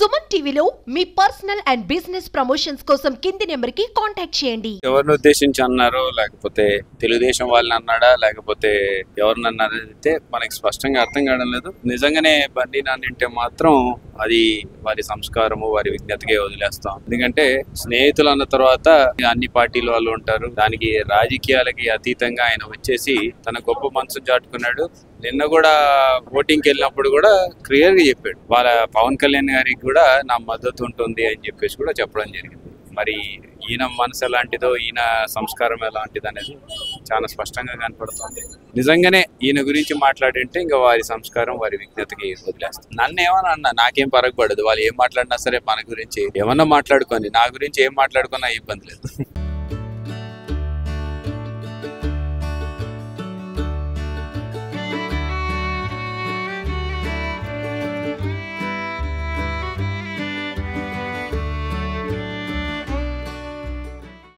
సుమన్ టీవీలో మీ personal and business promotions కోసం కింది నెంబర్కి కాంటాక్ట్ చేయండి. ఎవరిని ఉద్దేశించి అన్నారో, లేకపోతే తెలుగుదేశం వాళ్ళని అన్నాడా, లేకపోతే ఎవరిని అన్నారైతే మనకి స్పష్టంగా అర్థం కావడం లేదు. నిజంగానే బండి నాన్నింటే మాత్రం అది వారి సంస్కారము, వారి విజ్ఞతకే వదిలేస్తాం. ఎందుకంటే స్నేహితులు అన్న తర్వాత అన్ని పార్టీల వాళ్ళు ఉంటారు. దానికి రాజకీయాలకి అతీతంగా ఆయన వచ్చేసి తన గొప్ప మనసును చాటుకున్నాడు. నిన్న కూడా ఓటింగ్కి వెళ్ళినప్పుడు కూడా క్లియర్ గా చెప్పాడు, వాళ్ళ పవన్ కళ్యాణ్ గారికి కూడా నా మద్దతు ఉంటుంది అని చెప్పేసి కూడా చెప్పడం జరిగింది. మరి ఈయన మనసు ఎలాంటిదో, ఈయన సంస్కారం ఎలాంటిది అనేది చాలా స్పష్టంగా కనపడుతుంది. నిజంగానే ఈయన గురించి మాట్లాడింటే ఇంకా వారి సంస్కారం, వారి విజ్ఞతకి వదిలేస్తాం. నన్ను ఏమన్నా అన్నా నాకేం పరగపడదు. వాళ్ళు ఏం మాట్లాడినా సరే మన గురించి ఏమన్నా మాట్లాడుకొని, నా గురించి ఏం మాట్లాడుకున్నా ఇబ్బంది లేదు.